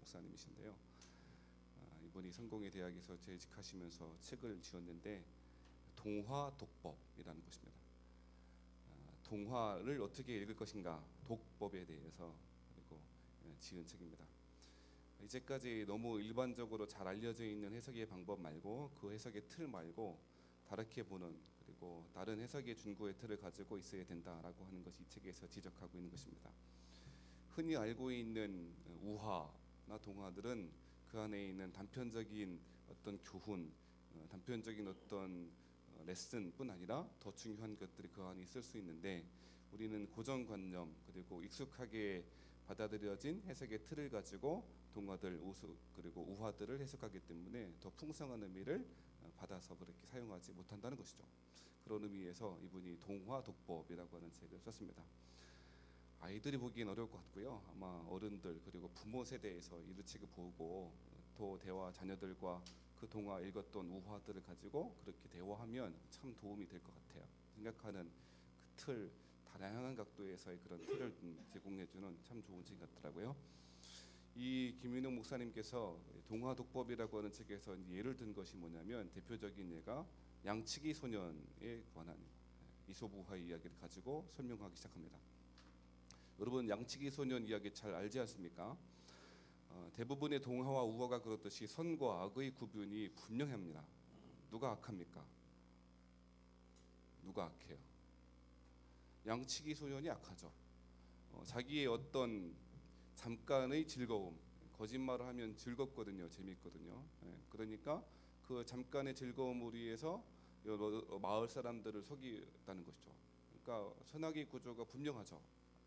목사님이신데요. 이분이 성공회대학에서 재직하시면서 책을 지었는데 동화독법이라는 것입니다. 동화를 어떻게 읽을 것인가, 독법에 대해서 그리고 지은 책입니다. 이제까지 너무 일반적으로 잘 알려져 있는 해석의 방법 말고 그 해석의 틀 말고 다르게 보는, 그리고 다른 해석의 준구의 틀을 가지고 있어야 된다라고 하는 것이 이 책에서 지적하고 있는 것입니다. 흔히 알고 있는 우화나 동화들은 그 안에 있는 단편적인 어떤 교훈, 단편적인 어떤 레슨뿐 아니라 더 중요한 것들이 그 안에 있을 수 있는데, 우리는 고정관념 그리고 익숙하게 받아들여진 해석의 틀을 가지고 동화들, 그리고 우화들을 해석하기 때문에 더 풍성한 의미를 받아서 그렇게 사용하지 못한다는 것이죠. 그런 의미에서 이분이 동화독법이라고 하는 책을 썼습니다. 아이들이 보기엔 어려울 것 같고요. 아마 어른들 그리고 부모 세대에서 이 책을 보고 또 자녀들과 그 동화 읽었던 우화들을 가지고 그렇게 대화하면 참 도움이 될 것 같아요. 생각하는 그 틀, 다양한 각도에서의 그런 틀을 제공해주는 참 좋은 책 같더라고요. 이 김윤영 목사님께서 동화독법이라고 하는 책에서 예를 든 것이 뭐냐면, 대표적인 예가 양치기 소년에 관한 이솝우화 이야기를 가지고 설명하기 시작합니다. 여러분, 양치기 소년 이야기 잘 알지 않습니까? 대부분의 동화와 우화가 그렇듯이 선과 악의 구분이 분명합니다. 누가 악합니까? 누가 악해요? 양치기 소년이 악하죠. 자기의 어떤 잠깐의 즐거움, 거짓말을 하면 즐겁거든요, 재밌거든요. 그러니까 그 잠깐의 즐거움을 위해서 마을 사람들을 속이다는 것이죠. 그러니까 선악의 구조가 분명하죠.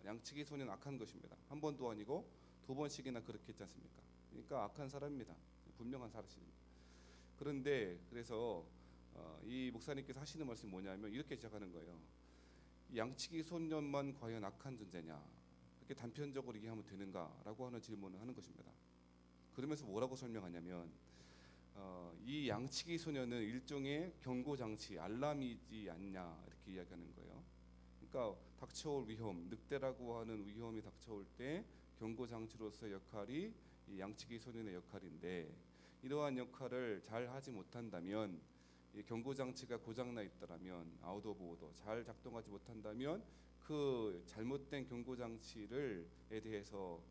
양치기 소년 악한 것입니다. 한 번도 아니고 두 번씩이나 그렇게 했지 않습니까? 그러니까 악한 사람입니다. 분명한 사실입니다. 그런데 그래서 이 목사님께서 하시는 말씀이 뭐냐면 이렇게 시작하는 거예요. 양치기 소년만 과연 악한 존재냐, 그렇게 단편적으로 얘기하면 되는가라고 하는 질문을 하는 것입니다. 그러면서 뭐라고 설명하냐면, 이 양치기 소년은 일종의 경고 장치, 알람이지 않냐, 이렇게 이야기하는 거예요. 그러니까 닥쳐올 위험, 늑대라고 하는 위험이 닥쳐올 때 경고 장치로서의 역할이 이 양치기 소년의 역할인데, 이러한 역할을 잘 하지 못한다면, 이 경고 장치가 고장나 있더라면, 아웃 오브 오더 잘 작동하지 못한다면 그 잘못된 경고 장치에 대해서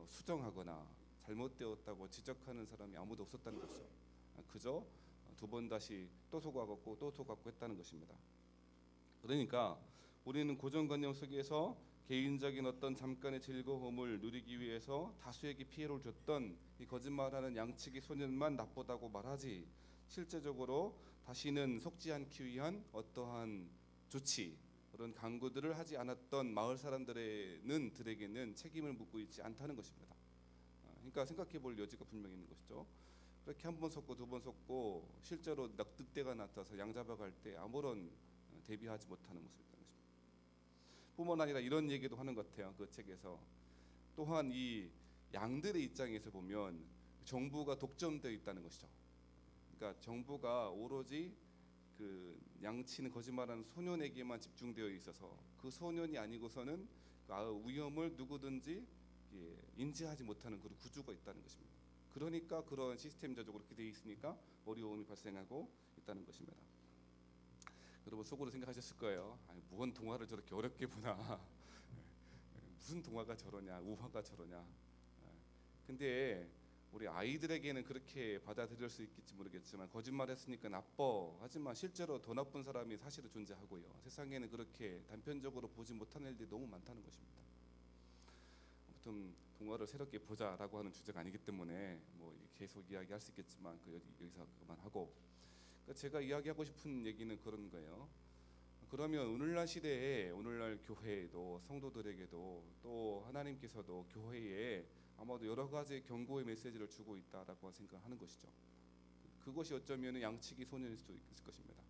수정하거나 잘못되었다고 지적하는 사람이 아무도 없었다는 것이죠. 그저 두 번 다시 또 속았고 또 속았고 했다는 것입니다. 그러니까 우리는 고정관념 속에서 개인적인 어떤 잠깐의 즐거움을 누리기 위해서 다수에게 피해를 줬던 이 거짓말하는 양치기 소년만 나쁘다고 말하지, 실제적으로 다시는 속지 않기 위한 어떠한 조치, 그런 강구들을 하지 않았던 마을 사람들에게는 책임을 묻고 있지 않다는 것입니다. 그러니까 생각해 볼 여지가 분명히 있는 것이죠. 그렇게 한 번 속고 두 번 속고 실제로 늑대가 나타나서 양 잡아갈 때 아무런 대비하지 못하는 모습이라는 것입니다. 뿐만 아니라 이런 얘기도 하는 것 같아요. 그 책에서 또한 이 양들의 입장에서 보면 정부가 독점되어 있다는 것이죠. 그러니까 정부가 오로지 그 양치는 거짓말하는 소년에게만 집중되어 있어서 그 소년이 아니고서는 그 위험을 누구든지 인지하지 못하는 그런 구조가 있다는 것입니다. 그러니까 그런 시스템적으로 그렇게 되어 있으니까 어려움이 발생하고 있다는 것입니다. 여러분 속으로 생각하셨을 거예요. 아니, 무슨 동화를 저렇게 어렵게 보나. 무슨 동화가 저러냐, 우화가 저러냐. 근데 우리 아이들에게는 그렇게 받아들일 수 있을지 모르겠지만, 거짓말했으니까 나빠, 하지만 실제로 더 나쁜 사람이 사실은 존재하고요. 세상에는 그렇게 단편적으로 보지 못하는 일들이 너무 많다는 것입니다. 아무튼 동화를 새롭게 보자라고 하는 주제가 아니기 때문에 뭐 계속 이야기할 수 있겠지만 여기서 그만하고, 그러니까 제가 이야기하고 싶은 얘기는 그런 거예요. 그러면 오늘날 시대에, 오늘날 교회에도, 성도들에게도 또 하나님께서도 교회에 아마도 여러 가지 경고의 메시지를 주고 있다라고 생각하는 것이죠. 그것이 어쩌면 양치기 소년일 수도 있을 것입니다.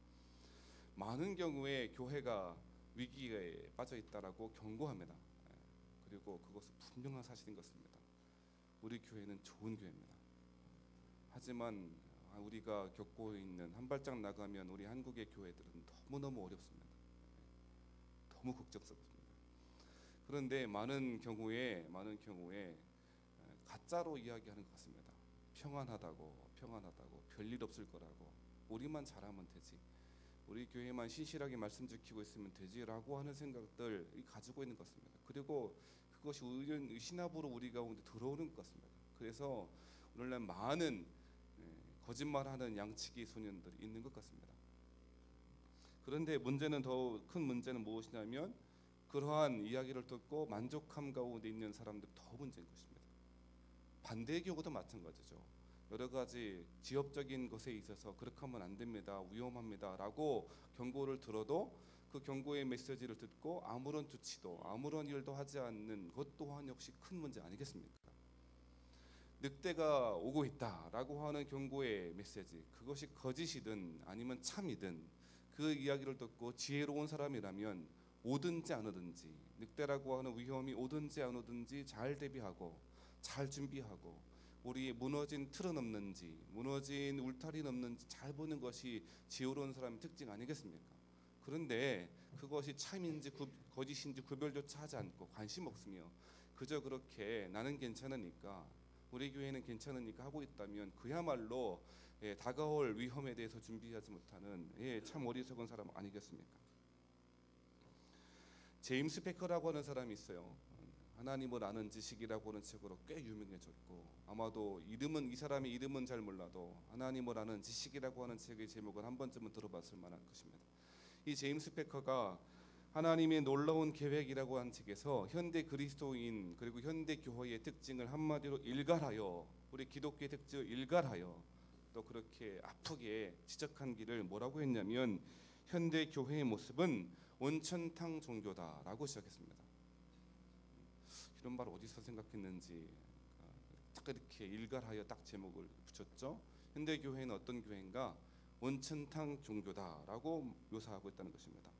많은 경우에 교회가 위기에 빠져 있다라고 경고합니다. 그리고 그것은 분명한 사실인 것입니다. 우리 교회는 좋은 교회입니다. 하지만 우리가 겪고 있는, 한 발짝 나가면 우리 한국의 교회들은 너무너무 어렵습니다. 너무 걱정스럽습니다. 그런데 많은 경우에 가짜로 이야기하는 것 같습니다. 평안하다고 별일 없을 거라고, 우리만 잘하면 되지, 우리 교회만 신실하게 말씀 지키고 있으면 되지라고 하는 생각들 가지고 있는 것 같습니다. 그리고 그것이 신압으로 우리 가운데 들어오는 것 같습니다. 그래서 오늘날 많은 거짓말하는 양치기 소년들이 있는 것 같습니다. 그런데 문제는, 더 큰 문제는 무엇이냐면 그러한 이야기를 듣고 만족함 가운데 있는 사람들이 더 문제인 것입니다. 반대의 경우도 마찬가지죠. 여러 가지 지역적인 것에 있어서 그렇게 하면 안 됩니다, 위험합니다 라고 경고를 들어도 그 경고의 메시지를 듣고 아무런 조치도 아무런 일도 하지 않는 것 또한 역시 큰 문제 아니겠습니까? 늑대가 오고 있다라고 하는 경고의 메시지, 그것이 거짓이든 아니면 참이든 그 이야기를 듣고 지혜로운 사람이라면 오든지 안 오든지, 늑대라고 하는 위험이 오든지 안 오든지 잘 대비하고 잘 준비하고 우리 무너진 틀은 없는지, 무너진 울타리는 없는지 잘 보는 것이 지혜로운 사람의 특징 아니겠습니까? 그런데 그것이 참인지 거짓인지 구별조차 하지 않고 관심 없으며 그저 그렇게 나는 괜찮으니까, 우리 교회는 괜찮으니까 하고 있다면 그야말로 다가올 위험에 대해서 준비하지 못하는 참 어리석은 사람 아니겠습니까? 제임스 패커라고 하는 사람이 있어요. 하나님을 아는 지식이라고 하는 책으로 꽤 유명해졌고, 아마도 이 사람의 이름은 잘 몰라도 하나님을 아는 지식이라고 하는 책의 제목은 한 번쯤은 들어봤을 만한 것입니다. 이 제임스 패커가 하나님의 놀라운 계획이라고 한 책에서 현대 그리스도인 그리고 현대 교회의 특징을 한마디로 일갈하여, 우리 기독교의 특징을 일갈하여 또 그렇게 아프게 지적한 길을 뭐라고 했냐면, 현대 교회의 모습은 온천탕 종교다라고 시작했습니다. 이런 말 어디서 생각했는지 딱 이렇게 일갈하여 딱 제목을 붙였죠. 현대 교회는 어떤 교회인가? 온천탕 종교다라고 묘사하고 있다는 것입니다.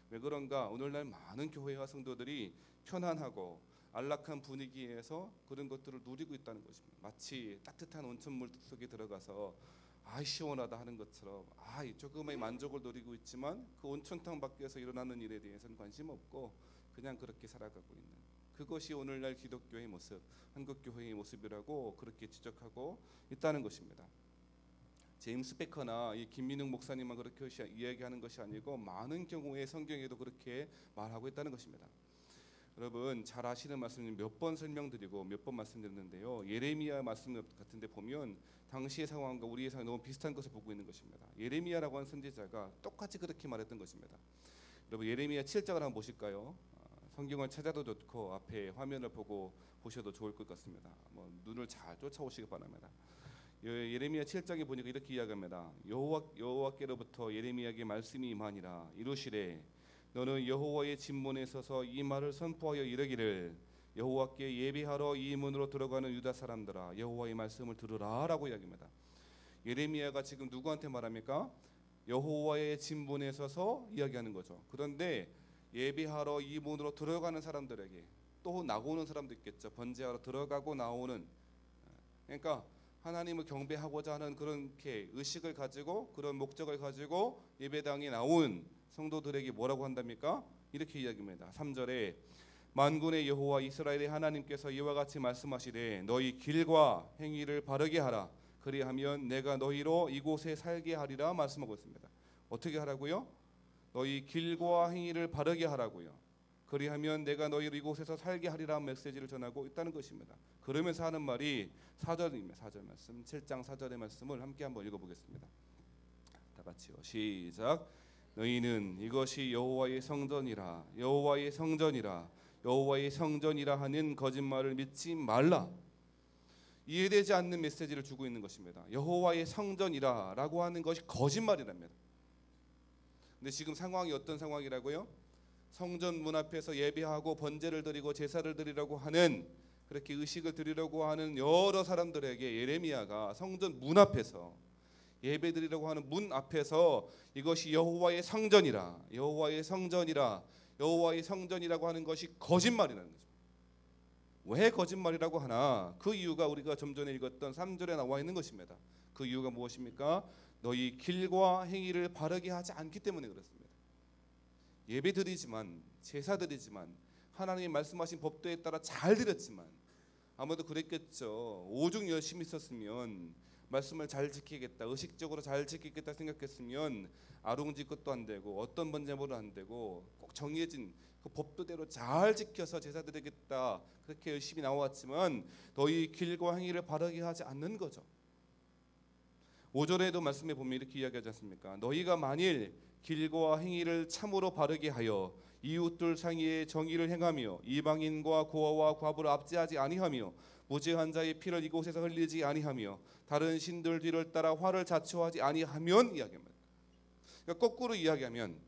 왜 그런가? 오늘날 많은 교회와 성도들이 편안하고 안락한 분위기에서 그런 것들을 누리고 있다는 것입니다. 마치 따뜻한 온천물 속에 들어가서 시원하다 하는 것처럼 조금의 만족을 누리고 있지만 그 온천탕 밖에서 일어나는 일에 대해서는 관심 없고 그냥 그렇게 살아가고 있는, 그것이 오늘날 기독교의 모습, 한국교회의 모습이라고 그렇게 지적하고 있다는 것입니다. 제임스 패커나 이 김민웅 목사님만 그렇게 이야기하는 것이 아니고 많은 경우에 성경에도 그렇게 말하고 있다는 것입니다. 여러분 잘 아시는 말씀 몇 번 설명드리고 몇 번 말씀드렸는데요. 예레미야 말씀 같은데 보면 당시의 상황과 우리의 상황이 너무 비슷한 것을 보고 있는 것입니다. 예레미야라고 하는 선지자가 똑같이 그렇게 말했던 것입니다. 여러분 예레미야 7장을 한번 보실까요? 성경을 찾아도 좋고 앞에 화면을 보고 보셔도 좋을 것 같습니다. 눈을 잘 쫓아오시기 바랍니다. 예레미야 7장에 보니까 이렇게 이야기합니다. 여호와께로부터 예레미야에게 말씀이 임하니라. 이루시되 너는 여호와의 진문에 서서 이 말을 선포하여 이르기를, 여호와께 예배하러 이 문으로 들어가는 유다 사람들아, 여호와의 말씀을 들으라라고 이야기합니다. 예레미야가 지금 누구한테 말합니까? 여호와의 진문에 서서 이야기하는 거죠. 그런데 예배하러 이 문으로 들어가는 사람들에게, 또 나오는 사람도 있겠죠. 번제하러 들어가고 나오는, 그러니까 하나님을 경배하고자 하는 그렇게 의식을 가지고 그런 목적을 가지고 예배당에 나온 성도들에게 뭐라고 한답니까? 이렇게 이야기합니다. 3절에 만군의 여호와 이스라엘의 하나님께서 이와 같이 말씀하시되 너희 길과 행위를 바르게 하라. 그리하면 내가 너희로 이곳에 살게 하리라 말씀하고 있습니다. 어떻게 하라고요? 너희 길과 행위를 바르게 하라고요. 그리하면 내가 너희를 이곳에서 살게 하리라 메시지를 전하고 있다는 것입니다. 그러면서 하는 말이 4절입니다. 4절 말씀, 7장 4절의 말씀을 함께 한번 읽어보겠습니다. 다 같이요. 시작. 너희는 이것이 여호와의 성전이라, 여호와의 성전이라, 여호와의 성전이라 하는 거짓말을 믿지 말라. 이해되지 않는 메시지를 주고 있는 것입니다. 여호와의 성전이라라고 하는 것이 거짓말이랍니다. 근데 지금 상황이 어떤 상황이라고요? 성전 문 앞에서 예배하고 번제를 드리고 제사를 드리려고 하는, 그렇게 의식을 드리려고 하는 여러 사람들에게 예레미야가 성전 문 앞에서 예배 드리려고 하는 문 앞에서 이것이 여호와의 성전이라, 여호와의 성전이라, 여호와의 성전이라고 하는 것이 거짓말이라는 거죠. 왜 거짓말이라고 하나? 그 이유가 우리가 좀 전에 읽었던 3절에 나와 있는 것입니다. 그 이유가 무엇입니까? 너희 길과 행위를 바르게 하지 않기 때문에 그렇습니다. 예배 드리지만, 제사 드리지만, 하나님이 말씀하신 법도에 따라 잘 드렸지만 아무도 그랬겠죠. 오죽 열심히 있었으면, 말씀을 잘 지키겠다, 의식적으로 잘 지키겠다 생각했으면 아롱지 것도 안 되고 어떤 번제물도 안 되고 꼭 정해진 그 법도대로 잘 지켜서 제사 드리겠다 그렇게 열심히 나왔지만 너희 길과 행위를 바르게 하지 않는 거죠. 5절에도 말씀해 보면 이렇게 이야기하지 않습니까? 너희가 만일 길과 행위를 참으로 바르게 하여 이웃들 사이에 정의를 행하며 이방인과 고아와 과부를 압제하지 아니하며 무죄한 자의 피를 이곳에서 흘리지 아니하며 다른 신들 뒤를 따라 화를 자초하지 아니하면 이야기합니다. 그러니까 거꾸로 이야기하면,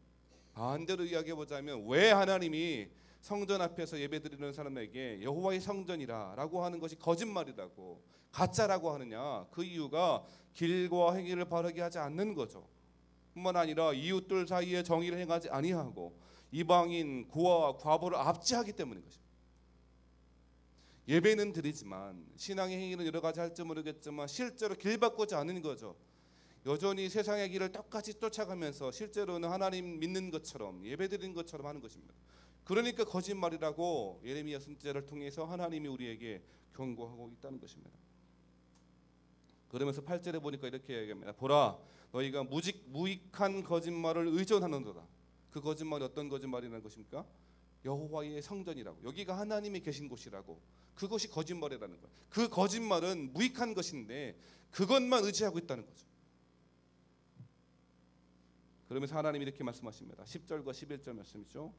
반대로 이야기해보자면, 왜 하나님이 성전 앞에서 예배드리는 사람에게 여호와의 성전이라고 하는 것이 거짓말이라고, 가짜라고 하느냐? 그 이유가 길과 행위를 바르게 하지 않는 거죠. 뿐만 아니라 이웃들 사이에 정의를 행하지 아니하고 이방인, 고아와 과부를 압제하기 때문인 것입니다. 예배는 드리지만 신앙의 행위는 여러 가지 할지 모르겠지만 실제로 길 바꾸지 않는 거죠. 여전히 세상의 길을 똑같이 쫓아가면서 실제로는 하나님 믿는 것처럼 예배드리는 것처럼 하는 것입니다. 그러니까 거짓말이라고 예레미야 선지자를 통해서 하나님이 우리에게 경고하고 있다는 것입니다. 그러면서 8절에 보니까 이렇게 얘기합니다. 보라, 너희가 무익한 거짓말을 의존하는도다. 그 거짓말이 어떤 거짓말이라는 것입니까? 여호와의 성전이라고, 여기가 하나님이 계신 곳이라고, 그것이 거짓말이라는 거예요. 그 거짓말은 무익한 것인데 그것만 의지하고 있다는 거죠. 그러면서 하나님이 이렇게 말씀하십니다. 10절과 11절 말씀이죠.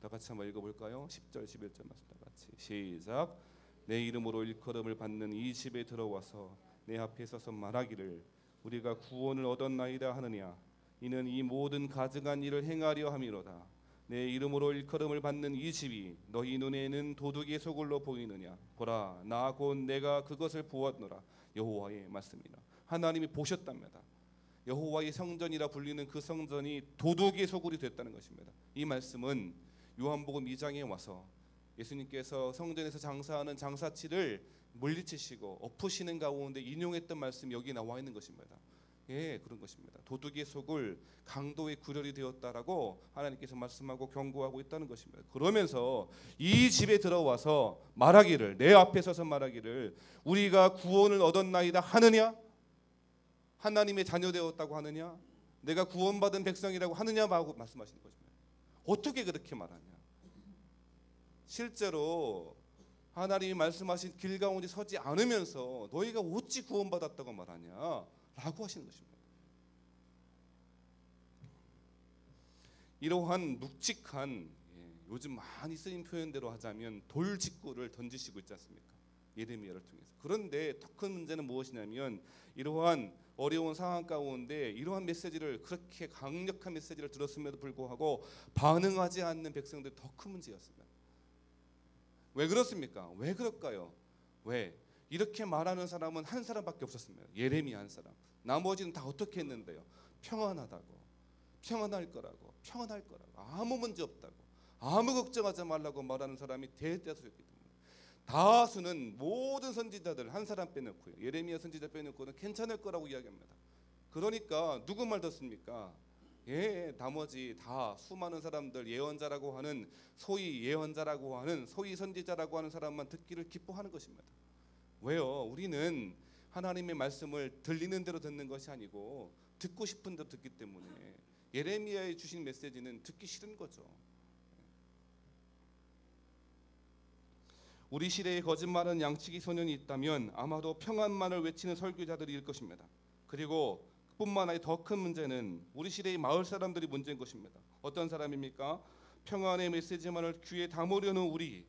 다 같이 한번 읽어볼까요? 10절 11절 말씀 다 같이 시작. 내 이름으로 일컬음을 받는 이 집에 들어와서 내 앞에 서서 말하기를 우리가 구원을 얻었나이다 하느냐. 이는 이 모든 가증한 일을 행하려 함이로다. 내 이름으로 일컬음을 받는 이 집이 너희 눈에는 도둑의 소굴로 보이느냐. 보라, 나 곧 내가 그것을 보았노라. 여호와의 말씀이라. 하나님이 보셨답니다. 여호와의 성전이라 불리는 그 성전이 도둑의 소굴이 됐다는 것입니다. 이 말씀은 요한복음 2장에 와서 예수님께서 성전에서 장사하는 장사치를 물리치시고 엎으시는 가운데 인용했던 말씀이 여기 나와 있는 것입니다. 예, 그런 것입니다. 도둑의 속을 강도의 구렬이 되었다라고 하나님께서 말씀하고 경고하고 있다는 것입니다. 그러면서 이 집에 들어와서 말하기를, 내 앞에 서서 말하기를 우리가 구원을 얻었나이다 하느냐? 하나님의 자녀 되었다고 하느냐? 내가 구원받은 백성이라고 하느냐라고 말씀하시는 것입니다. 어떻게 그렇게 말하냐? 실제로 하나님이 말씀하신 길 가운데 서지 않으면서 너희가 어찌 구원받았다고 말하냐? 라고 하시는 것입니다. 이러한 묵직한, 요즘 많이 쓰인 표현대로 하자면 돌직구를 던지시고 있지 않습니까? 예레미야를 통해서. 그런데 더 큰 문제는 무엇이냐면 이러한 어려운 상황 가운데 이러한 메시지를, 그렇게 강력한 메시지를 들었음에도 불구하고 반응하지 않는 백성들이 더 큰 문제였습니다. 왜 그렇습니까? 왜 그럴까요? 왜? 이렇게 말하는 사람은 한 사람밖에 없었습니다. 예레미야 한 사람. 나머지는 다 어떻게 했는데요? 평안하다고, 평안할 거라고, 평안할 거라고, 아무 문제 없다고, 아무 걱정하지 말라고 말하는 사람이 대다수였기 때문에 다수는 모든 선지자들 한 사람 빼놓고요, 예레미야 선지자 빼놓고는 괜찮을 거라고 이야기합니다. 그러니까 누구 말 듣습니까? 나머지 다 수많은 사람들, 예언자라고 하는, 소위 예언자라고 하는, 소위 선지자라고 하는 사람만 듣기를 기뻐하는 것입니다. 왜요? 우리는 하나님의 말씀을 들리는 대로 듣는 것이 아니고 듣고 싶은 대로 듣기 때문에 예레미야에 주신 메시지는 듣기 싫은 거죠. 우리 시대에 거짓말은 양치기 소년이 있다면 아마도 평안만을 외치는 설교자들일 것입니다. 그리고 뿐만 아니라 더 큰 문제는 우리 시대의 마을 사람들이 문제인 것입니다. 어떤 사람입니까? 평안의 메시지만을 귀에 담으려는 우리,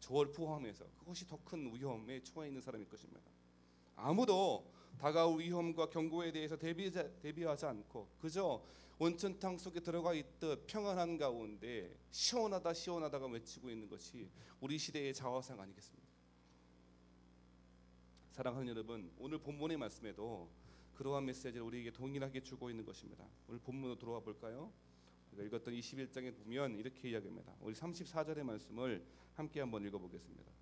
저를 포함해서 그것이 더 큰 위험에 처해 있는 사람일 것입니다. 아무도 다가올 위험과 경고에 대해서 대비하지 않고 그저 온천탕 속에 들어가 있듯 평안한 가운데 시원하다 시원하다가 외치고 있는 것이 우리 시대의 자화상 아니겠습니까? 사랑하는 여러분, 오늘 본문의 말씀에도 그러한 메시지를 우리에게 동일하게 주고 있는 것입니다. 오늘 본문으로 들어와 볼까요? 우리가 읽었던 21장에 보면 이렇게 이야기합니다. 우리 34절의 말씀을 함께 한번 읽어보겠습니다.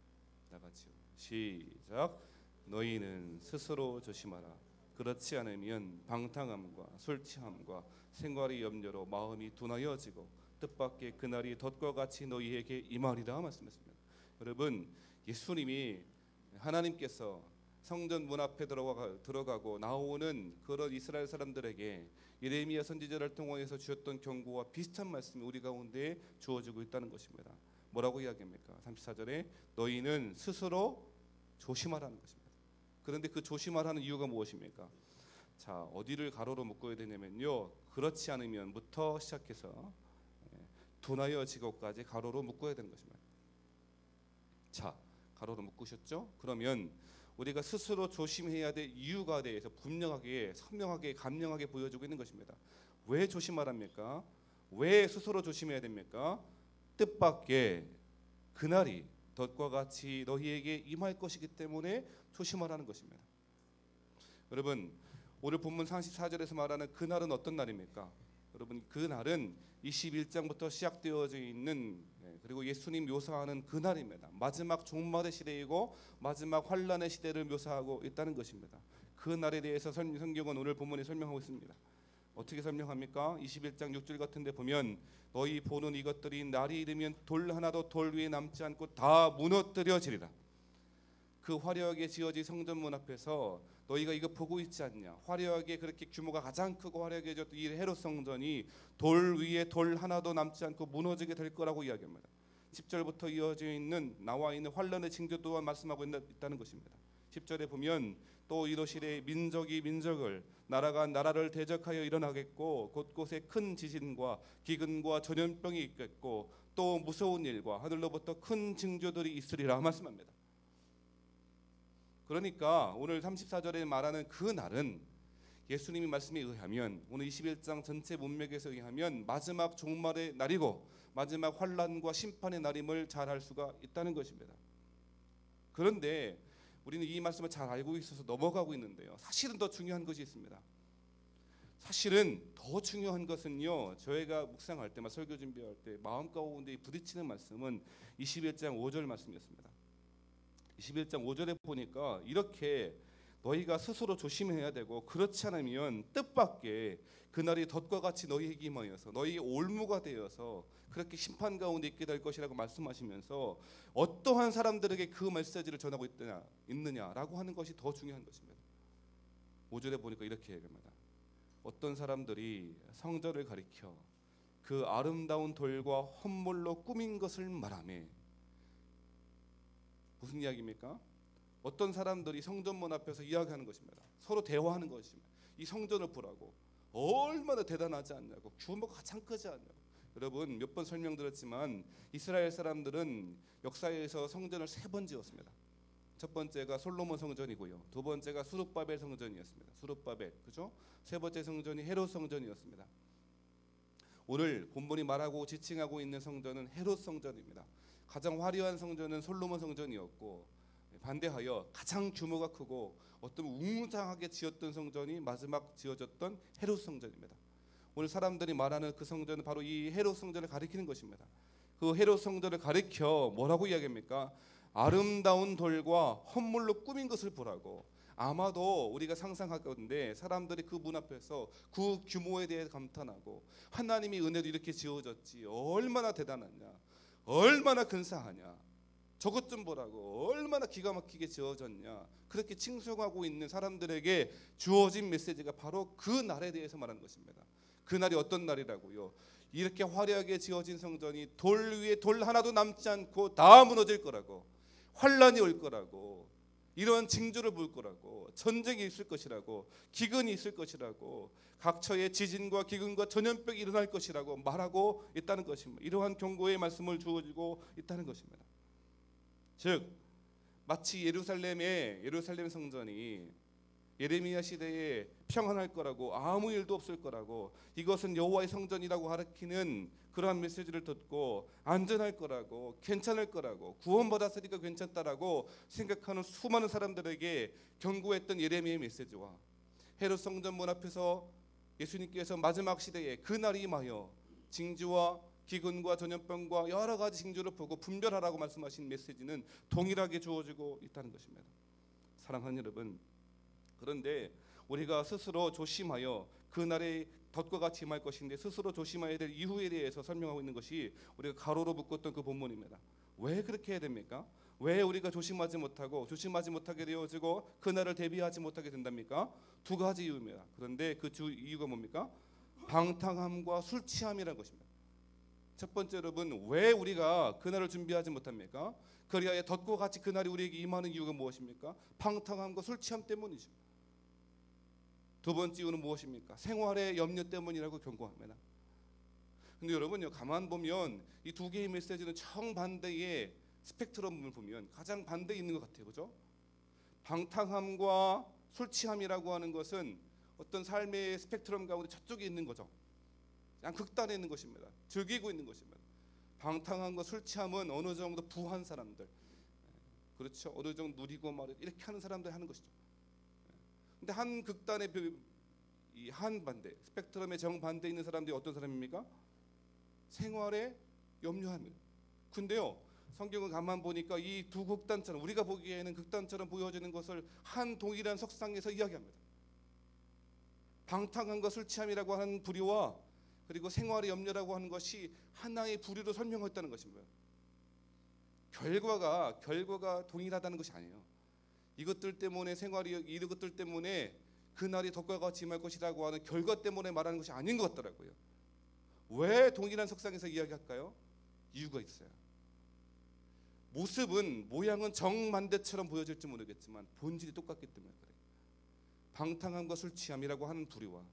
다 같이요. 시작. 너희는 스스로 조심하라. 그렇지 않으면 방탕함과 술 취함과 생활의 염려로 마음이 둔하여지고 뜻밖의 그날이 덫과 같이 너희에게 임하리라 말씀했습니다. 여러분, 예수님이 하나님께서 성전 문 앞에 들어가고 나오는 그런 이스라엘 사람들에게 예레미야 선지자를 통해서 주셨던 경고와 비슷한 말씀이 우리 가운데 주어지고 있다는 것입니다. 뭐라고 이야기합니까? 34절에 너희는 스스로 조심하라는 것입니다. 그런데 그 조심하라는 이유가 무엇입니까? 자, 어디를 가로로 묶어야 되냐면요, 그렇지 않으면부터 시작해서 두나여 지곡까지 가로로 묶어야 되는 것입니다. 자, 가로로 묶으셨죠? 그러면 우리가 스스로 조심해야 될 이유가 대해서 분명하게, 선명하게, 감명하게 보여주고 있는 것입니다. 왜 조심하랍니까? 왜 스스로 조심해야 됩니까? 뜻밖의 그날이 덫과 같이 너희에게 임할 것이기 때문에 조심하라는 것입니다. 여러분, 오늘 본문 34절에서 말하는 그날은 어떤 날입니까? 여러분, 그날은 21장부터 시작되어져 있는, 그리고 예수님 묘사하는 그날입니다. 마지막 종말의 시대이고 마지막 환란의 시대를 묘사하고 있다는 것입니다. 그 날에 대해서 성경은 오늘 본문에 설명하고 있습니다. 어떻게 설명합니까? 21장 6절 같은 데 보면 너희 보는 이것들이 날이 이르면 돌 하나도 돌 위에 남지 않고 다 무너뜨려지리라. 그 화려하게 지어진 성전문 앞에서 너희가 이거 보고 있지 않냐? 화려하게 그렇게 규모가 가장 크고 화려하게 지었던 이 헤롯 성전이 돌 위에 돌 하나도 남지 않고 무너지게 될 거라고 이야기합니다. 10절부터 이어져 있는 나와 있는 환란의 징조 또한 말씀하고 있다는 것입니다. 10절에 보면 또 이러시되 민족이 민족을 나라가 나라를 대적하여 일어나겠고 곳곳에 큰 지진과 기근과 전염병이 있겠고 또 무서운 일과 하늘로부터 큰 징조들이 있으리라 말씀합니다. 그러니까 오늘 34절에 말하는 그 날은 예수님의 말씀에 의하면 오늘 21장 전체 문맥에서 의하면 마지막 종말의 날이고 마지막 환란과 심판의 날임을 잘 알 수가 있다는 것입니다. 그런데 우리는 이 말씀을 잘 알고 있어서 넘어가고 있는데요, 사실은 더 중요한 것이 있습니다. 사실은 더 중요한 것은요, 저희가 묵상할 때, 설교 준비할 때 마음 가운데 부딪히는 말씀은 21장 5절 말씀이었습니다. 21장 5절에 보니까 이렇게 너희가 스스로 조심해야 되고 그렇지 않으면 뜻밖의 그날이 덫과 같이 너희에게 임하여서 너희의 올무가 되어서 그렇게 심판 가운데 있게 될 것이라고 말씀하시면서 어떠한 사람들에게 그 메시지를 전하고 있느냐라고 하는 것이 더 중요한 것입니다. 5절에 보니까 이렇게 얘기합니다. 어떤 사람들이 성전을 가리켜 그 아름다운 돌과 헌물로 꾸민 것을 말하며, 무슨 이야기입니까? 어떤 사람들이 성전문 앞에서 이야기하는 것입니다. 서로 대화하는 것입니다. 이 성전을 보라고, 얼마나 대단하지 않냐고, 규모가 가장 크지 않냐고. 여러분, 몇 번 설명드렸지만 이스라엘 사람들은 역사에서 성전을 3번 지었습니다. 첫 번째가 솔로몬 성전이고요, 두 번째가 수룹바벨 성전이었습니다. 수룹바벨, 그죠? 세 번째 성전이 헤롯 성전이었습니다. 오늘 본문이 말하고 지칭하고 있는 성전은 헤롯 성전입니다. 가장 화려한 성전은 솔로몬 성전이었고, 반대하여 가장 규모가 크고 어떤 웅장하게 지었던 성전이 마지막 지어졌던 헤롯 성전입니다. 오늘 사람들이 말하는 그 성전은 바로 이 헤롯 성전을 가리키는 것입니다. 그 헤롯 성전을 가리켜 뭐라고 이야기합니까? 아름다운 돌과 헌물로 꾸민 것을 보라고. 아마도 우리가 상상하건대 사람들이 그 문 앞에서 그 규모에 대해 감탄하고, 하나님의 은혜로 이렇게 지어졌지, 얼마나 대단하냐, 얼마나 근사하냐, 저것 좀 보라고, 얼마나 기가 막히게 지어졌냐, 그렇게 칭송하고 있는 사람들에게 주어진 메시지가 바로 그 날에 대해서 말하는 것입니다. 그 날이 어떤 날이라고요? 이렇게 화려하게 지어진 성전이 돌 위에 돌 하나도 남지 않고 다 무너질 거라고, 환란이 올 거라고, 이런 징조를 볼 거라고, 전쟁이 있을 것이라고, 기근이 있을 것이라고, 각처에 지진과 기근과 전염병이 일어날 것이라고 말하고 있다는 것입니다. 이러한 경고의 말씀을 주어지고 있다는 것입니다. 즉 마치 예루살렘 성전이 예레미야 시대에 평안할 거라고, 아무 일도 없을 거라고, 이것은 여호와의 성전이라고 가르치는 그러한 메시지를 듣고 안전할 거라고, 괜찮을 거라고, 구원받았으니까 괜찮다라고 생각하는 수많은 사람들에게 경고했던 예레미야의 메시지와 헤롯 성전 문 앞에서 예수님께서 마지막 시대에 그 날이 임하여 징조와 기근과 전염병과 여러 가지 징조를 보고 분별하라고 말씀하신 메시지는 동일하게 주어지고 있다는 것입니다. 사랑하는 여러분, 그런데 우리가 스스로 조심하여 그 날에 덫과 같이 임할 것인데 스스로 조심해야 될 이유에 대해서 설명하고 있는 것이 우리가 가로로 묶었던 그 본문입니다. 왜 그렇게 해야 됩니까? 왜 우리가 조심하지 못하게 되어지고 그날을 대비하지 못하게 된답니까? 두 가지 이유입니다. 그런데 그 이유가 뭡니까? 방탕함과 술 취함이라는 것입니다. 첫 번째, 여러분, 왜 우리가 그날을 준비하지 못합니까? 그리하여 덫과 같이 그날이 우리에게 임하는 이유가 무엇입니까? 방탕함과 술 취함 때문이죠. 두 번째 이유는 무엇입니까? 생활의 염려 때문이라고 경고합니다. 근데 여러분요, 가만 보면 이 두 개의 메시지는 정반대의 스펙트럼을 보면 가장 반대에 있는 것 같아요. 그죠? 방탕함과 술 취함이라고 하는 것은 어떤 삶의 스펙트럼 가운데 저쪽에 있는 거죠. 그냥 극단에 있는 것입니다. 즐기고 있는 것입니다. 방탕함과 술 취함은 어느 정도 부한 사람들, 그렇죠? 어느 정도 누리고 말이죠. 이렇게 하는 사람들이 하는 것이죠. 근데 한 극단의 이 한 반대 스펙트럼의 정반대에 있는 사람들이 어떤 사람입니까? 생활에 염려합니다. 근데요, 성경을 가만 보니까 이 두 극단처럼, 우리가 보기에는 극단처럼 보여지는 것을 한 동일한 석상에서 이야기합니다. 방탕함과 술 취함이라고 하는 부류와 그리고 생활의 염려라고 하는 것이 하나의 부류로 설명했다는 것입니다. 결과가 동일하다는 것이 아니에요. 이것들 때문에 이것들 때문에 그날이 덕과 같이 임할 것이라고 하는 결과 때문에 말하는 것이 아닌 것 같더라고요. 왜 동일한 석상에서 이야기할까요? 이유가 있어요. 모양은 정반대처럼 보여질지 모르겠지만 본질이 똑같기 때문에 그래요. 방탕함과 술 취함이라고 하는 부류와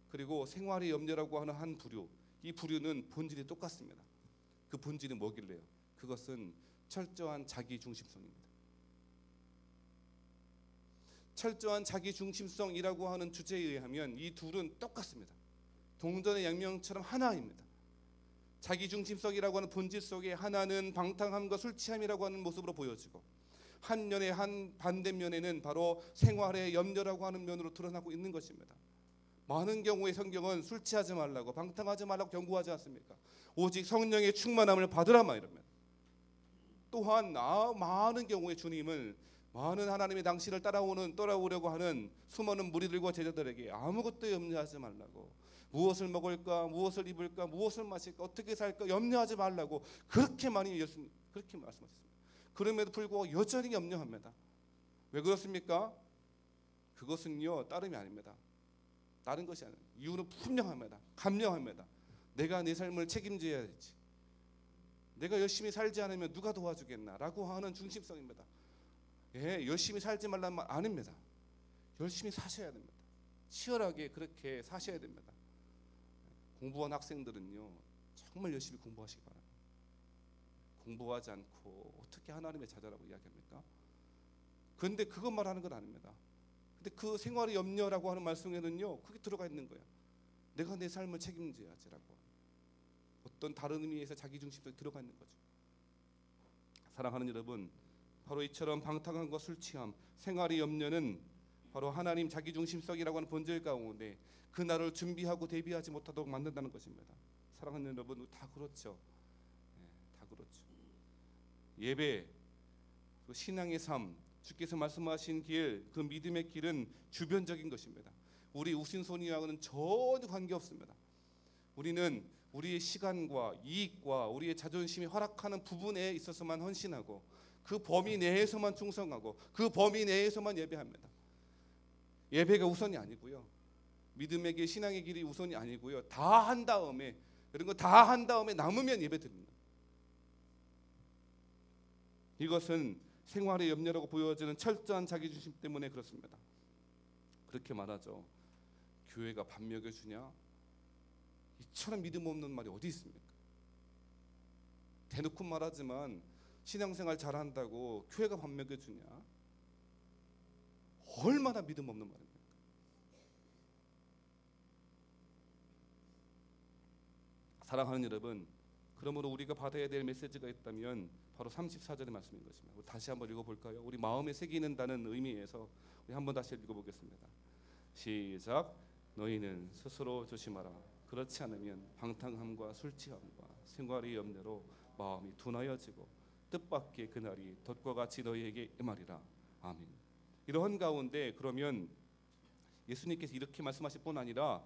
그리고 생활의 염려라고 하는 한 부류, 이 부류는 본질이 똑같습니다. 그 본질이 뭐길래요? 그것은 철저한 자기 중심성입니다. 철저한 자기 중심성이라고 하는 주제에 의하면 이 둘은 똑같습니다. 동전의 양면처럼 하나입니다. 자기 중심성이라고 하는 본질 속에 하나는 방탕함과 술 취함이라고 하는 모습으로 보여지고 한 반대면에는 바로 생활의 염려라고 하는 면으로 드러나고 있는 것입니다. 많은 경우에 성경은 술 취하지 말라고, 방탕하지 말라고 경고하지 않습니까? 오직 성령의 충만함을 받으라마 이러면. 또한 많은 경우에 주님은 많은 하나님의 당신을 따라오려고 하는 수많은 무리들과 제자들에게 아무것도 염려하지 말라고, 무엇을 먹을까, 무엇을 입을까, 무엇을 마실까, 어떻게 살까 염려하지 말라고 그렇게 말씀하셨습니다. 그럼에도 불구하고 여전히 염려합니다. 왜 그렇습니까? 그것은요, 다름이 아닙니다. 다른 것이 아니에요. 이유는 분명합니다. 감명합니다. 내가 내 삶을 책임져야지, 내가 열심히 살지 않으면 누가 도와주겠나 라고 하는 중심성입니다. 열심히 살지 말라는 말 아닙니다. 열심히 사셔야 됩니다. 치열하게 그렇게 사셔야 됩니다. 공부한 학생들은요, 정말 열심히 공부하시기 바랍니다. 공부하지 않고 어떻게 하나님의 자녀라고 이야기합니까? 그런데 그것 말하는 건 아닙니다. 근데 그 생활의 염려라고 하는 말씀에는요, 그게 들어가 있는 거예요. 내가 내 삶을 책임져야지라고 어떤 다른 의미에서 자기중심성이 들어가 있는 거죠. 사랑하는 여러분, 바로 이처럼 방탕함과 술 취함, 생활의 염려는 바로 하나님 자기중심성이라고 하는 본질 가운데 그날을 준비하고 대비하지 못하도록 만든다는 것입니다. 사랑하는 여러분, 다 그렇죠. 다 그렇죠. 예배, 그 신앙의 삶, 주께서 말씀하신 길, 그 믿음의 길은 주변적인 것입니다. 우리 우선순위와는 전혀 관계없습니다. 우리는 우리의 시간과 이익과 우리의 자존심이 허락하는 부분에 있어서만 헌신하고 그 범위 내에서만 충성하고 그 범위 내에서만 예배합니다. 예배가 우선이 아니고요, 믿음의 길, 신앙의 길이 우선이 아니고요, 다 한 다음에 남으면 예배 드립니다. 이것은 생활의 염려라고 보여지는 철저한 자기중심 때문에 그렇습니다. 그렇게 말하죠. 교회가 밥 먹여주냐? 이처럼 믿음 없는 말이 어디 있습니까? 대놓고 말하지만 신앙생활 잘한다고 교회가 밥 먹여주냐? 얼마나 믿음 없는 말입니까? 사랑하는 여러분, 그러므로 우리가 받아야 될 메시지가 있다면 바로 34절의 말씀인 것입니다. 다시 한번 읽어볼까요? 우리 마음에 새기는다는 의미에서 우리 한번 다시 읽어보겠습니다. 시작. 너희는 스스로 조심하라. 그렇지 않으면 방탕함과 술 취함과 생활의 염려로 마음이 둔하여지고 뜻밖의 그날이 덫과 같이 너희에게 임하리라. 아멘. 이러한 가운데 그러면 예수님께서 이렇게 말씀하실 뿐 아니라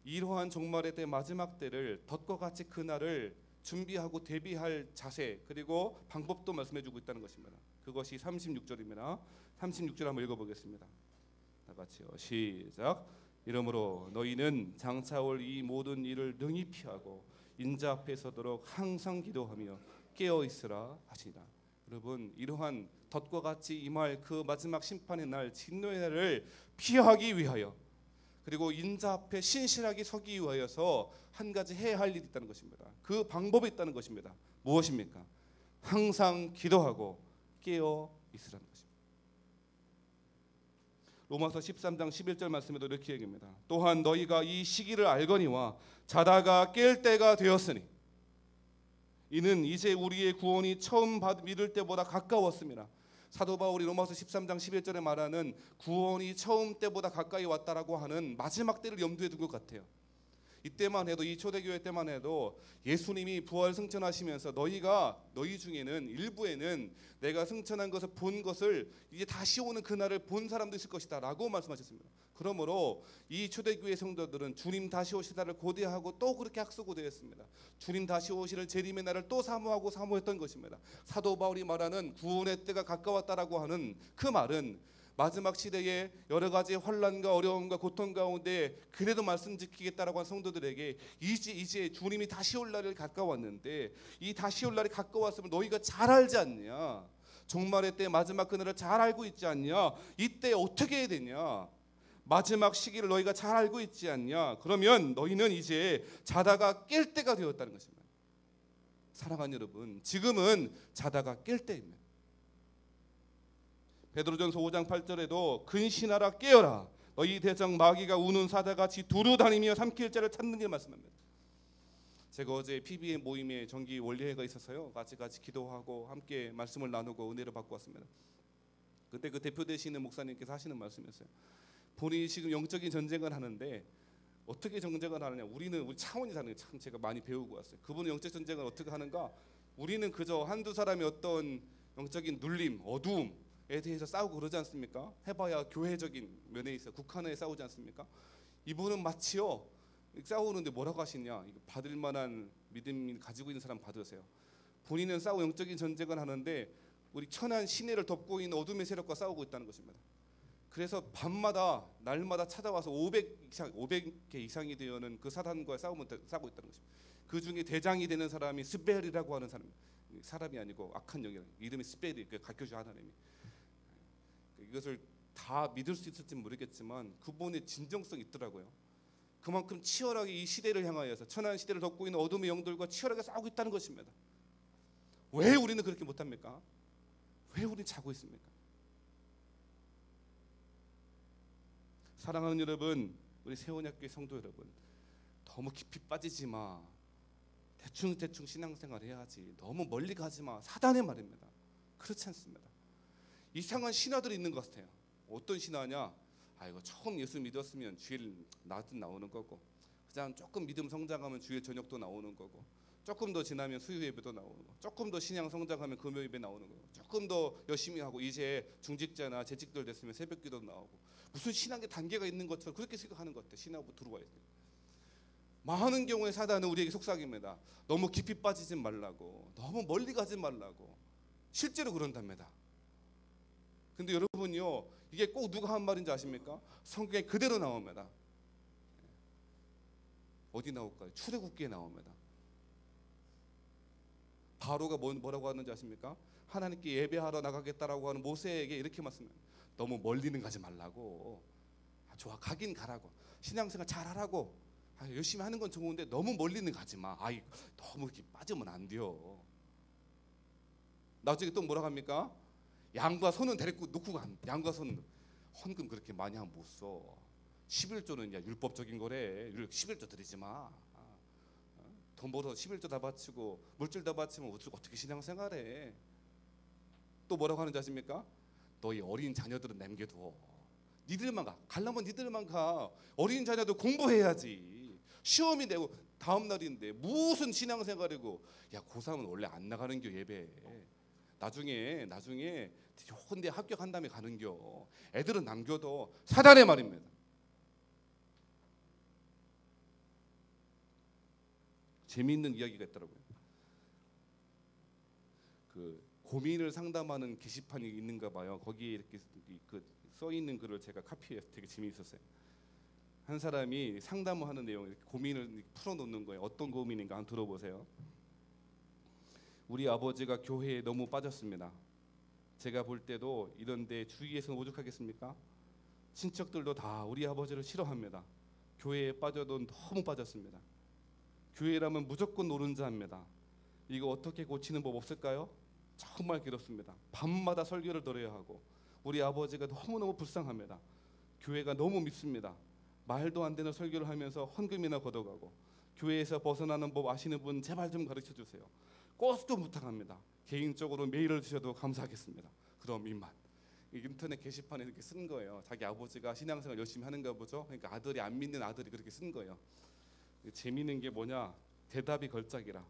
이러한 종말의 때, 마지막 때를 덫과 같이 그날을 준비하고 대비할 자세 그리고 방법도 말씀해주고 있다는 것입니다. 그것이 36절입니다. 36절 한번 읽어보겠습니다. 다 같이요. 시작. 이러므로 너희는 장차 올 이 모든 일을 능히 피하고 인자 앞에 서도록 항상 기도하며 깨어 있으라 하시니라. 여러분, 이러한 덫과 같이 임할 그 마지막 심판의 날, 진노의 날을 피하기 위하여, 그리고 인자 앞에 신실하게 서기 위하여서 한 가지 해야 할 일이 있다는 것입니다. 그 방법이 있다는 것입니다. 무엇입니까? 항상 기도하고 깨어 있으라는 것입니다. 로마서 13장 11절 말씀에도 이렇게 얘기합니다. 또한 너희가 이 시기를 알거니와 자다가 깰 때가 되었으니 이는 이제 우리의 구원이 처음 믿을 때보다 가까웠습니다. 사도 바울이 로마서 13장 11절에 말하는 구원이 처음 때보다 가까이 왔다라고 하는 마지막 때를 염두에 둔 것 같아요. 이때만 해도, 이 초대교회 때만 해도 예수님이 부활 승천하시면서 너희 중에는 일부에는 내가 승천한 것을 본 것을 이제 다시 오는 그날을 본 사람도 있을 것이다 라고 말씀하셨습니다. 그러므로 이 초대교회 성도들은 주님 다시 오실 날을 고대하고 또 그렇게 학수고대했습니다. 주님 다시 오실 재림의 날을 또 사모하고 사모했던 것입니다. 사도 바울이 말하는 구원의 때가 가까웠다라고 하는 그 말은 마지막 시대에 여러 가지 환난과 어려움과 고통 가운데 그래도 말씀 지키겠다라고 한 성도들에게 이제 주님이 다시 올 날이 가까웠는데, 이 다시 올 날이 가까웠으면 너희가 잘 알지 않냐, 종말의 때 마지막 그날을 잘 알고 있지 않냐, 이때 어떻게 해야 되냐, 마지막 시기를 너희가 잘 알고 있지 않냐, 그러면 너희는 이제 자다가 깰 때가 되었다는 것입니다. 사랑하는 여러분, 지금은 자다가 깰 때입니다. 베드로전서 5장 8절에도 근신하라 깨어라 너희 대적 마귀가 우는 사자같이 두루다니며 삼킬 자를 찾는 게 말씀합니다. 제가 어제 PB의 모임에 정기 원리회가 있어서요, 같이 기도하고 함께 말씀을 나누고 은혜를 받고 왔습니다. 그때 그 대표 되시는 목사님께서 하시는 말씀이었어요. 본인이 지금 영적인 전쟁을 하는데 어떻게 전쟁을 하느냐, 우리 차원이 다른 게 참 제가 많이 배우고 왔어요. 그분은 영적 전쟁을 어떻게 하는가, 우리는 그저 한두 사람이 어떤 영적인 눌림, 어두움 에 대해서 싸우고 그러지 않습니까? 해봐야 교회적인 면에 있어 국한에 싸우지 않습니까? 이분은 마치요 싸우는데 뭐라고 하시냐, 받을 만한 믿음 가지고 있는 사람 받으세요. 본인은 싸우고 영적인 전쟁을 하는데 우리 천한 시내를 덮고 있는 어둠의 세력과 싸우고 있다는 것입니다. 그래서 밤마다 날마다 찾아와서 500개 이상이 되는 그 사단과 싸우고 있다는 것입니다. 그 중에 대장이 되는 사람이 스벨이라고 하는 사람이 아니고 악한 영이라, 이름이 스벨이, 그 가르쳐주 하나님이. 이것을 다 믿을 수 있을지 모르겠지만 그분의 진정성이 있더라고요. 그만큼 치열하게 이 시대를 향하여서, 천한 시대를 덮고 있는 어둠의 영들과 치열하게 싸우고 있다는 것입니다. 왜 우리는 그렇게 못합니까? 왜 우리는 자고 있습니까? 사랑하는 여러분, 우리 세원학교의 성도 여러분, 너무 깊이 빠지지 마. 대충 신앙생활 해야지. 너무 멀리 가지 마. 사단의 말입니다. 그렇지 않습니다. 이상한 신화들이 있는 것 같아요. 어떤 신화냐? 이거 처음 예수 믿었으면 주일 낮은 나오는 거고, 그다음 조금 믿음 성장하면 주일 저녁도 나오는 거고, 조금 더 지나면 수요 예배도 나오는 거, 조금 더 신앙 성장하면 금요 예배 나오는 거고, 조금 더 열심히 하고 이제 중직자나 재직들 됐으면 새벽기도 나오고, 무슨 신앙의 단계가 있는 것처럼 그렇게 생각하는 것 같아요. 신하고 들어와야 돼요. 많은 경우에 사단은 우리에게 속삭입니다. 너무 깊이 빠지지 말라고, 너무 멀리 가지 말라고. 실제로 그런답니다. 근데 여러분요, 이게 꼭 누가 한 말인지 아십니까? 성경에 그대로 나옵니다. 어디 나올까요? 출애굽기에 나옵니다. 바로가 뭐라고 하는지 아십니까? 하나님께 예배하러 나가겠다라고 하는 모세에게 이렇게 말씀합니다. 너무 멀리는 가지 말라고. 좋아, 가긴 가라고. 신앙생활 잘하라고. 열심히 하는 건 좋은데 너무 멀리는 가지 마. 너무 이렇게 빠지면 안 돼요. 나중에 또 뭐라고 합니까? 양과 소는 데리고 놓고 간. 양과 소는 헌금 그렇게 많이 하면 못 써. 11조는 율법적인 거래. 11조 드리지 마. 돈 벌어서 11조 다 바치고 물질 다 바치면 어떻게 신앙생활해. 또 뭐라고 하는지 아십니까? 너희 어린 자녀들은 남겨둬. 니들만 가. 가려면 니들만 가. 어린 자녀들 공부해야지. 시험이 내고 다음 날인데 무슨 신앙생활이고. 고3은 원래 안 나가는 겨 예배. 나중에 혼대 합격한 다음에 가는겨. 애들은 남겨둬. 사단의 말입니다. 재미있는 이야기가 있더라고요. 그 고민을 상담하는 게시판이 있는가 봐요. 거기에 이렇게 써 있는 글을 제가 카피해서 되게 재미있었어요. 한 사람이 상담을 하는 내용, 이렇게 고민을 풀어놓는 거예요. 어떤 고민인가 한번 들어보세요. 우리 아버지가 교회에 너무 빠졌습니다. 제가 볼 때도 이런데 주위에서는 오죽하겠습니까? 친척들도 다 우리 아버지를 싫어합니다. 교회에 빠져도 너무 빠졌습니다. 교회라면 무조건 노른자입니다. 이거 어떻게 고치는 법 없을까요? 정말 길었습니다. 밤마다 설교를 들어야 하고 우리 아버지가 너무너무 불쌍합니다. 교회가 너무 밉습니다. 말도 안 되는 설교를 하면서 헌금이나 걷어가고 교회에서 벗어나는 법 아시는 분 제발 좀 가르쳐 주세요. 꼭 좀 부탁합니다. 개인적으로 메일을 주셔도 감사하겠습니다. 그럼 이만. 인터넷 게시판에 이렇게 쓴 거예요. 자기 아버지가 신앙생활 열심히 하는가 보죠. 그러니까 아들이 안 믿는 아들이 그렇게 쓴 거예요. 재미있는 게 뭐냐? 대답이 걸작이라.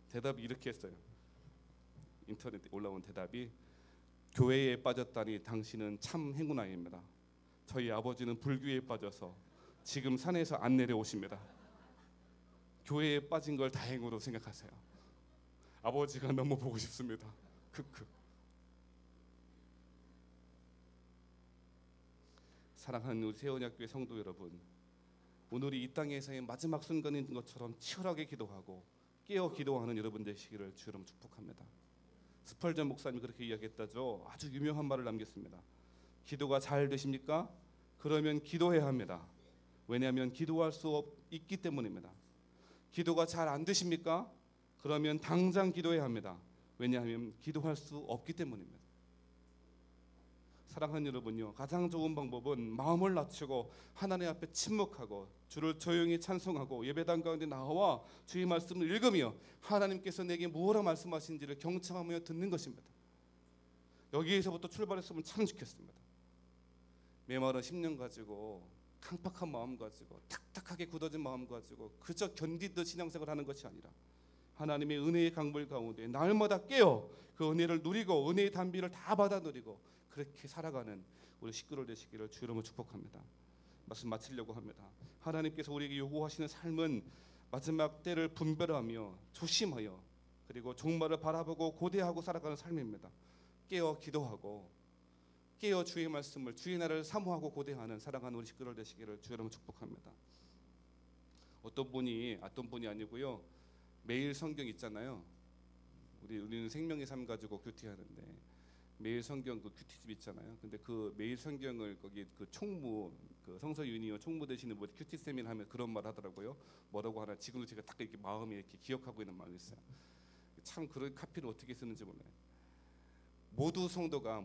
대답이 이렇게 했어요. 인터넷에 올라온 대답이 교회에 빠졌다니 당신은 참 행운아입니다. 저희 아버지는 불교에 빠져서 지금 산에서 안 내려오십니다. 교회에 빠진 걸 다행으로 생각하세요. 아버지가 너무 보고 싶습니다. 크크. 사랑하는 우리 세원학교의 성도 여러분, 오늘이 이 땅에서의 마지막 순간인 것처럼 치열하게 기도하고 깨어 기도하는 여러분 되시기를 주로 축복합니다. 스펄전 목사님이 그렇게 이야기했다죠. 아주 유명한 말을 남겼습니다. 기도가 잘 되십니까? 그러면 기도해야 합니다. 왜냐하면 기도할 수 있기 때문입니다. 기도가 잘 안 되십니까? 그러면 당장 기도해야 합니다. 왜냐하면 기도할 수 없기 때문입니다. 사랑하는 여러분요, 가장 좋은 방법은 마음을 낮추고 하나님 앞에 침묵하고 주를 조용히 찬송하고 예배당 가운데 나와 주의 말씀을 읽으며 하나님께서 내게 무엇을 말씀하신지를 경청하며 듣는 것입니다. 여기에서부터 출발했으면 참 좋겠습니다. 메마른 10년 가지고 강팍한 마음 가지고 탁탁하게 굳어진 마음 가지고 그저 견디듯 신앙생활을 하는 것이 아니라 하나님의 은혜의 강물 가운데 날마다 깨어 그 은혜를 누리고 은혜의 단비를 다 받아 누리고 그렇게 살아가는 우리 식구들 되시기를 주 이름으로 축복합니다. 말씀 마치려고 합니다. 하나님께서 우리에게 요구하시는 삶은 마지막 때를 분별하며 조심하여 그리고 종말을 바라보고 고대하고 살아가는 삶입니다. 깨어 기도하고 깨어 주의 말씀을 주의 나라를 사모하고 고대하는 사랑하는 우리 식구들 되시기를 주 이름으로 축복합니다. 어떤 분이 아니고요. 매일 성경 있잖아요. 우리는 생명의 삶 가지고 큐티하는데 매일 성경 그 큐티집 있잖아요. 근데 그 매일 성경을 거기 그 총무 그 성서 유니어 총무 되시는 분 큐티 세미나 하면 그런 말 하더라고요. 뭐라고 하나 지금도 제가 딱 이렇게 마음에 이렇게 기억하고 있는 말이 있어요. 참 그런 카피를 어떻게 쓰는지 몰라요. 모든 성도가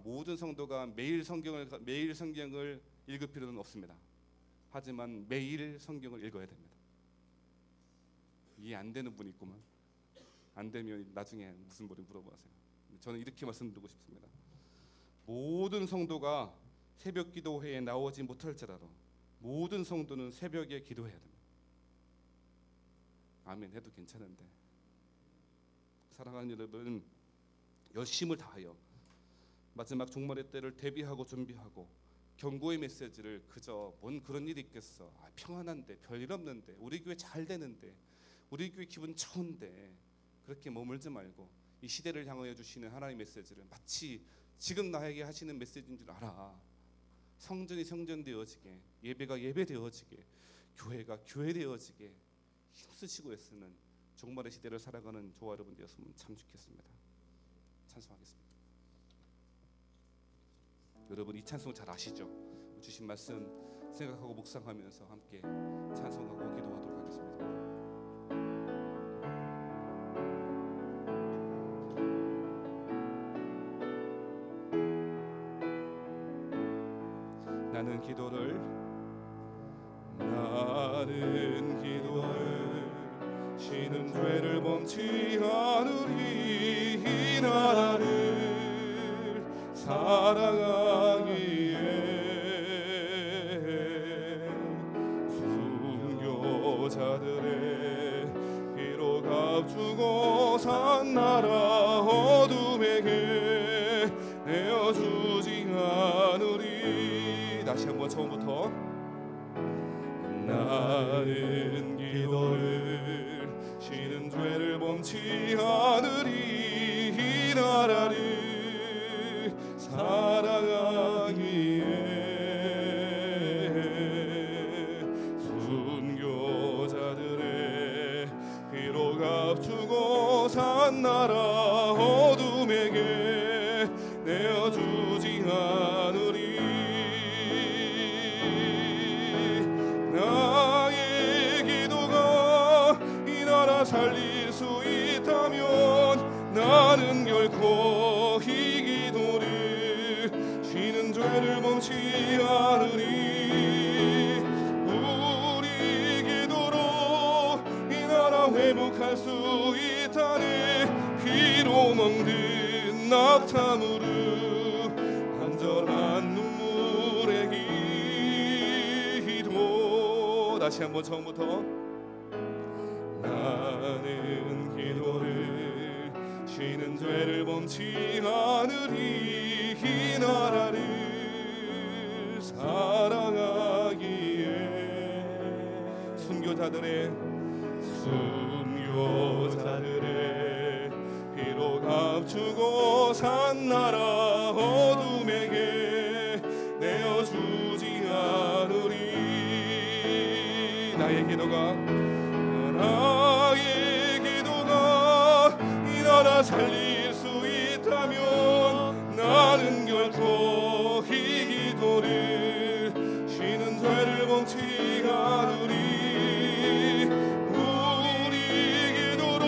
매일 성경을 읽을 필요는 없습니다. 하지만 매일 성경을 읽어야 됩니다. 이해 안 되는 분이 있구만. 안 되면 나중에 무슨 말인지 물어보세요. 저는 이렇게 말씀드리고 싶습니다. 모든 성도가 새벽 기도회에 나오지 못할지라도 모든 성도는 새벽에 기도해야 됩니다. 아멘 해도 괜찮은데 사랑하는 여러분, 열심을 다하여 마지막 종말의 때를 대비하고 준비하고 경고의 메시지를 그저 뭔 그런 일이 있겠어, 평안한데 별일 없는데 우리 교회 잘 되는데 우리 교회 기분 좋은데 그렇게 머물지 말고 이 시대를 향하여 주시는 하나님의 메시지를 마치 지금 나에게 하시는 메시지인 줄 알아. 성전이 성전되어지게, 예배가 예배되어지게, 교회가 교회되어지게 힘쓰시고 애쓰는 종말의 시대를 살아가는 저와 여러분 되었으면 참 좋겠습니다. 찬송하겠습니다. 여러분 이 찬송 잘 아시죠? 주신 말씀 생각하고 묵상하면서 함께 찬송하고 기도하도록 하겠습니다. 나는 기도를 쉬는 죄를 범치 않으리. 이 나라를 사랑하기에 순교자들의 피로 값주고 산 나라 어둠에게 내어주지 않으리. 다시 한번 처음부터. 나는 기도를 쉬는 죄를 범치 않으리. 이 나라를 사랑하기에 순교자들의 피로 값주고 산 나라 어둠에게 내어주지 않으리. 나의 기도가 이 나라 살릴 수 있다면 나는 결코 이 기도를 쉬는 죄를 멈지 않으리. 우리 기도로 이 나라 회복할 수 있다네. 피로 먹는 낙타무릎 간절한 눈물의 기도. 다시 한번 처음부터. 나는 기도를 쉬는 죄를 범치 않으리. 이 나라를 사랑하기에 순교자들의 피로 값주고 산 나라 어둠에게 내어주지 않으리. 나의 기도가 이 나라 살릴 수 있다면 나는 결코 이 기도를 쉬는 죄를 범치 않으리. 우리 기도로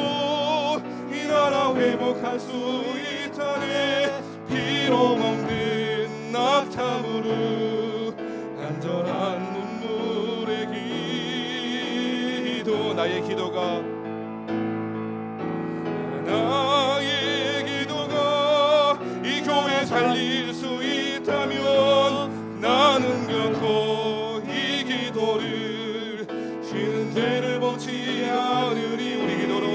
이 나라 회복할 수 있다네. 피로 먹는 낙타무릎 간절한 눈물의 기도. 나의 기도가 이 교회 살릴 수 있다면 나는 결코 이 기도를 쉬는 죄를 범치 않으리. 우리 기도로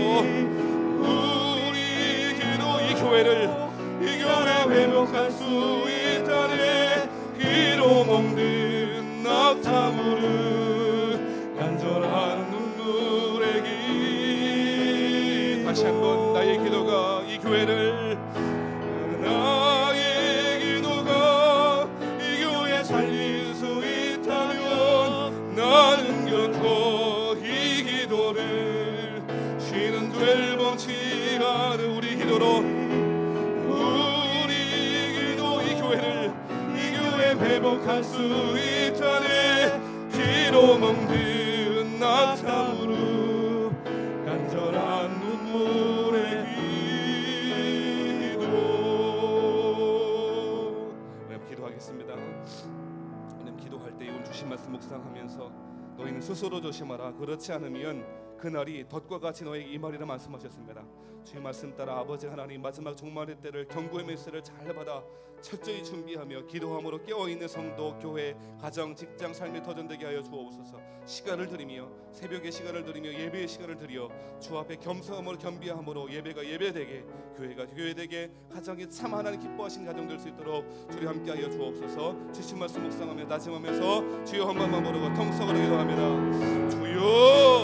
이 교회 회복할 수 있다네. 피로 먹는 낙타무릎 간절한 눈물의 기. 다시 한번. 나의 기도가 이 교회를 이 교회 살릴 수 있다면 나는 결코 이 기도를 쉬는 죄를 범치 않은. 우리 기도로 이 교회 회복할 수 있다네. 피로 먹는 낙타무릎 간절한 눈물의 기도. 기도하겠습니다. 하나님, 기도할 때 이번 주신 말씀 묵상하면서 너희는 스스로 조심하라. 그렇지 않으면 그날이 덫과 같이 너에게 임하리라 말씀하셨습니다. 주의 말씀 따라 아버지 하나님, 마지막 종말의 때를 경고의 메시지를 잘 받아 철저히 준비하며 기도함으로 깨어있는 성도, 교회, 가정, 직장, 삶이 터전되게 하여 주옵소서. 시간을 드리며 새벽의 시간을 드리며 예배의 시간을 드려 주 앞에 겸손함으로 겸비함으로 예배가 예배되게, 교회가 교회되게, 가정이 참 하나님 기뻐하신 가정 될 수 있도록 주님 함께 하여 주옵소서. 주신 말씀 묵상하며 다짐하면서 주여 한 번만 부르고 통성으로 기도합니다. 주여